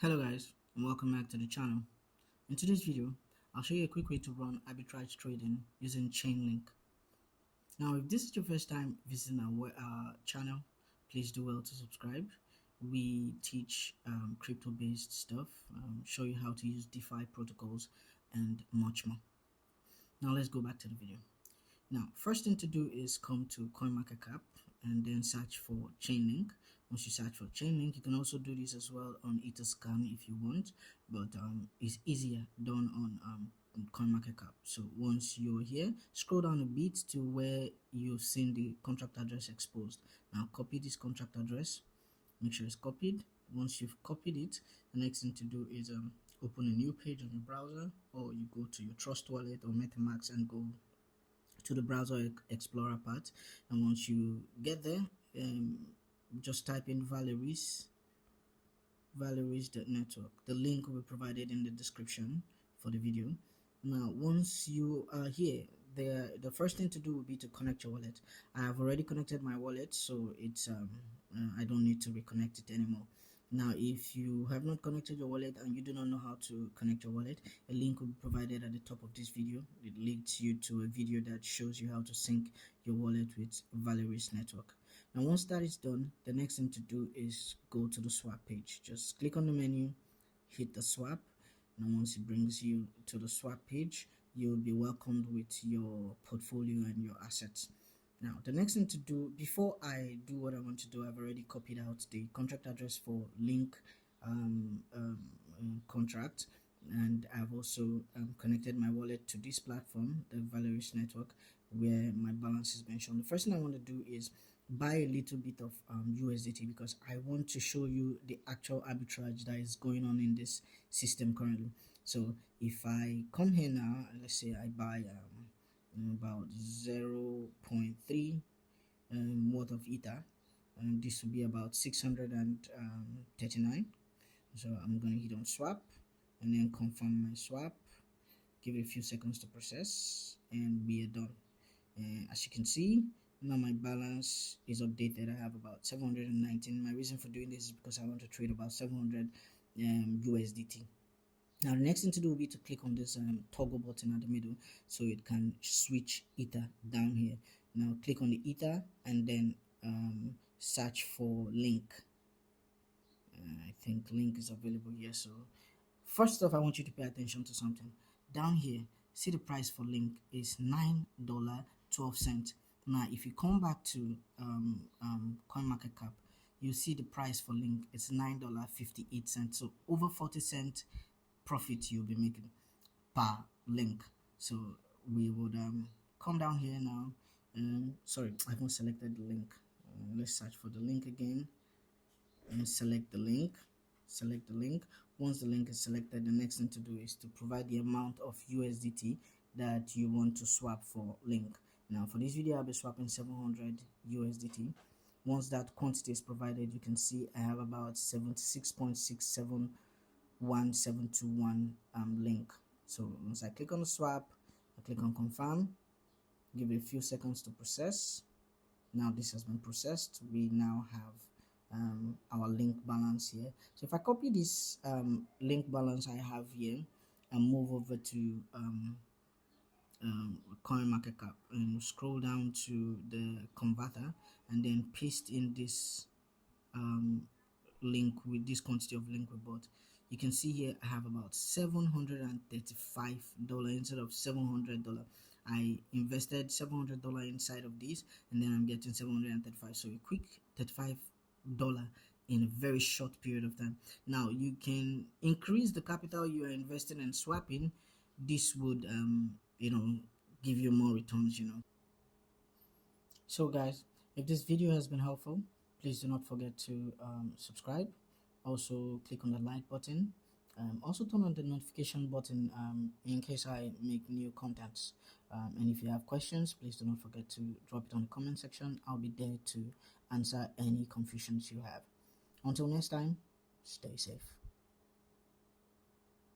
Hello guys, and welcome back to the channel. In today's video, I'll show you a quick way to run arbitrage trading using Chainlink. Now, if this is your first time visiting our channel, please do well to subscribe. We teach crypto-based stuff, show you how to use DeFi protocols, and much more. Now, let's go back to the video. Now, first thing to do is come to CoinMarketCap and then search for Chainlink. Once you search for Chainlink, you can also do this as well on Etherscan if you want, but it's easier done on CoinMarketCap. So once you're here, scroll down a bit to where you've seen the contract address exposed. Now copy this contract address, make sure it's copied. Once you've copied it, the next thing to do is open a new page on your browser, or you go to your Trust Wallet or MetaMask and go to the browser explorer part. And once you get there, just type in Valeris Network. The link will be provided in the description for the video. Now once you are here, the first thing to do will be to connect your wallet. I have already connected my wallet, so it's I don't need to reconnect it anymore. Now if you have not connected your wallet and you do not know how to connect your wallet, a link will be provided at the top of this video. It leads you to a video that shows you how to sync your wallet with Valeris Network. Now once that is done, the next thing to do is go to the swap page. Just click on the menu, hit the swap. Now once it brings you to the swap page, you'll be welcomed with your portfolio and your assets. Now the next thing to do, before I do what I want to do, I've already copied out the contract address for Link contract, and I've also connected my wallet to this platform, the Valeris Network, where my balance is mentioned. The first thing I want to do is buy a little bit of USDT, because I want to show you the actual arbitrage that is going on in this system currently. So if I come here now, let's say I buy about 0.3 worth of Ether, and this will be about 639. So I'm going to hit on swap and then confirm my swap, give it a few seconds to process, and we are done. As you can see, now my balance is updated. I have about 719. My reason for doing this is because I want to trade about 700 USDT. Now the next thing to do will be to click on this toggle button at the middle, so it can switch Ether down here. Now click on the Ether and then search for Link. I think Link is available here. So first off, I want you to pay attention to something. Down here, see the price for Link is $9.12. Now if you come back to CoinMarketCap, you see the price for Link is $9.58. So over 40 cents profit you'll be making per link. So we would come down here now. Sorry, I haven't selected the link. Let's search for the link again and select the link. Once the link is selected, the next thing to do is to provide the amount of USDT that you want to swap for Link. Now for this video, I'll be swapping 700 USDT. Once that quantity is provided, you can see I have about 76.671721 Link. So once I click on the swap, I click on confirm, give it a few seconds to process. Now this has been processed. We now have our Link balance here. So if I copy this Link balance I have here and move over to CoinMarketCap and scroll down to the converter and then paste in this link with this quantity of link we bought, you can see here I have about $735 instead of $700. I invested $700 inside of this, and then I'm getting 735. So a quick $35 in a very short period of time. Now you can increase the capital you are investing and swapping. This would give you more returns. So guys, if this video has been helpful, please do not forget to subscribe. Also click on the like button. Also turn on the notification button in case I make new contents. And if you have questions, please do not forget to drop it on the comment section. I'll be there to answer any confusions you have. Until next time, stay safe.